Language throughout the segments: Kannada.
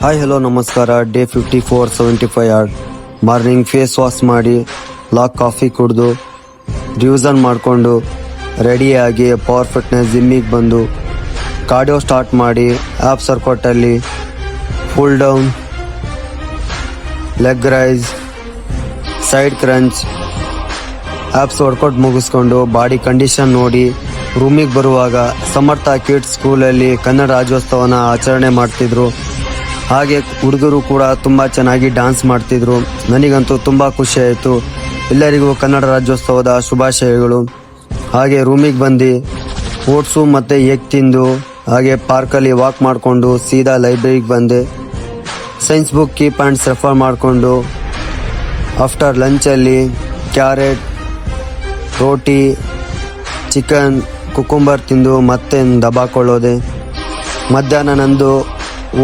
ಹಾಯ್ ಹಲೋ ನಮಸ್ಕಾರ. ಡೇ 54-75 ಮಾರ್ನಿಂಗ್ ಫೇಸ್ ವಾಶ್ ಮಾಡಿ ಲಾಕ್ ಕಾಫಿ ಕುಡಿದು ರಿವಿಷನ್ ಮಾಡಿಕೊಂಡು ರೆಡಿಯಾಗಿ ಪವರ್ ಫಿಟ್ನೆಸ್ ಜಿಮ್ಮಿಗೆ ಬಂದು ಕಾರ್ಡಿಯೋ ಸ್ಟಾರ್ಟ್ ಮಾಡಿ ಆ್ಯಪ್ ಸರ್ಕೌಟಲ್ಲಿ full down, leg raise, side crunch abs workout ಮುಗಿಸ್ಕೊಂಡು ಬಾಡಿ ಕಂಡೀಷನ್ ನೋಡಿ ರೂಮಿಗೆ ಬರುವಾಗ ಸಮರ್ಥ ಕಿಡ್ಸ್ ಸ್ಕೂಲಲ್ಲಿ ಕನ್ನಡ ರಾಜ್ಯೋತ್ಸವನ ಆಚರಣೆ ಮಾಡ್ತಿದ್ರು. ಹಾಗೆ ಹುಡುಗರು ಕೂಡ ತುಂಬ ಚೆನ್ನಾಗಿ ಡ್ಯಾನ್ಸ್ ಮಾಡ್ತಿದ್ರು. ನನಗಂತೂ ತುಂಬ ಖುಷಿ ಆಯಿತು. ಎಲ್ಲರಿಗೂ ಕನ್ನಡ ರಾಜ್ಯೋತ್ಸವದ ಶುಭಾಶಯಗಳು. ಹಾಗೆ ರೂಮಿಗೆ ಬಂದು ಓಟ್ಸು ಮತ್ತು ಎಗ್ ತಿಂದು ಹಾಗೆ ಪಾರ್ಕಲ್ಲಿ ವಾಕ್ ಮಾಡಿಕೊಂಡು ಸೀದಾ ಲೈಬ್ರರಿಗೆ ಬಂದೆ. Science book key points refer ಮಾಡಿಕೊಂಡು ಆಫ್ಟರ್ ಲಂಚಲ್ಲಿ ಕ್ಯಾರೆಟ್, ರೋಟಿ, ಚಿಕನ್, ಕುಕುಂಬರ್ ತಿಂದು ಮತ್ತೆ ದಬಾಕೊಳ್ಳೋದೆ. ಮಧ್ಯಾಹ್ನ ನಂದು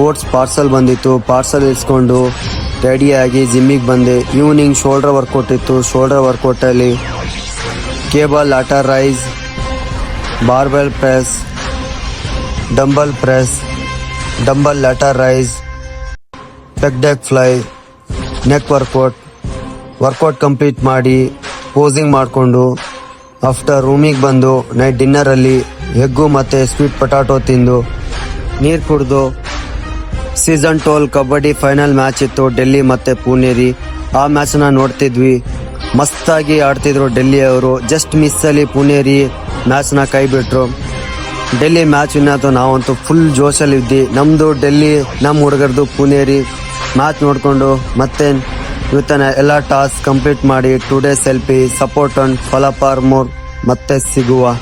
ಓಟ್ಸ್ ಪಾರ್ಸಲ್ ಬಂದಿತ್ತು. ಪಾರ್ಸಲ್ ಇಸ್ಕೊಂಡು ರೆಡಿಯಾಗಿ ಜಿಮ್ಮಿಗೆ ಬಂದೆ. ಈವ್ನಿಂಗ್ ಶೋಲ್ಡರ್ ವರ್ಕೌಟ್ ಇತ್ತು. ಶೋಲ್ಡರ್ ವರ್ಕೌಟಲ್ಲಿ cable lateral raise, barbell press, dumbbell lateral raise, pec deck fly, neck workout complete ಮಾಡಿ ಪೋಸಿಂಗ್ ಮಾಡಿಕೊಂಡು ಆಫ್ಟರ್ ರೂಮಿಗೆ ಬಂದು ನೈಟ್ ಡಿನ್ನರಲ್ಲಿ ಎಗ್ಗು ಮತ್ತು ಸ್ವೀಟ್ ಪೊಟ್ಯಾಟೊ ತಿಂದು ನೀರು ಕುಡಿದು ಸೀಸನ್ 12 ಕಬಡ್ಡಿ ಫೈನಲ್ ಮ್ಯಾಚ್ ಇತ್ತು, ಡೆಲ್ಲಿ ಮತ್ತು ಪುಣೇರಿ. ಆ ಮ್ಯಾಚನ್ನ ನೋಡ್ತಿದ್ವಿ. ಮಸ್ತಾಗಿ ಆಡ್ತಿದ್ರು ಡೆಲ್ಲಿಯವರು. ಜಸ್ಟ್ ಮಿಸ್ಸಲ್ಲಿ ಪುಣೇರಿ ಮ್ಯಾಚ್ನ ಕೈ ಬಿಟ್ರು. ಡೆಲ್ಲಿ ಮ್ಯಾಚ್ ವಿನ್ನಾತು. ನಾವಂತೂ ಫುಲ್ ಜೋಶಲ್ಲಿ ಇದ್ವಿ. ನಮ್ಮದು ಡೆಲ್ಲಿ, ನಮ್ಮ ಹುಡುಗರದು ಪುಣೇರಿ. ಮ್ಯಾಚ್ ನೋಡಿಕೊಂಡು ಮತ್ತೆ ಇವತ್ತಿನ ಎಲ್ಲ ಟಾಸ್ಕ್ ಕಂಪ್ಲೀಟ್ ಮಾಡಿ 2 days selfie, support and follow for more. ಮತ್ತೆ ಸಿಗುವ.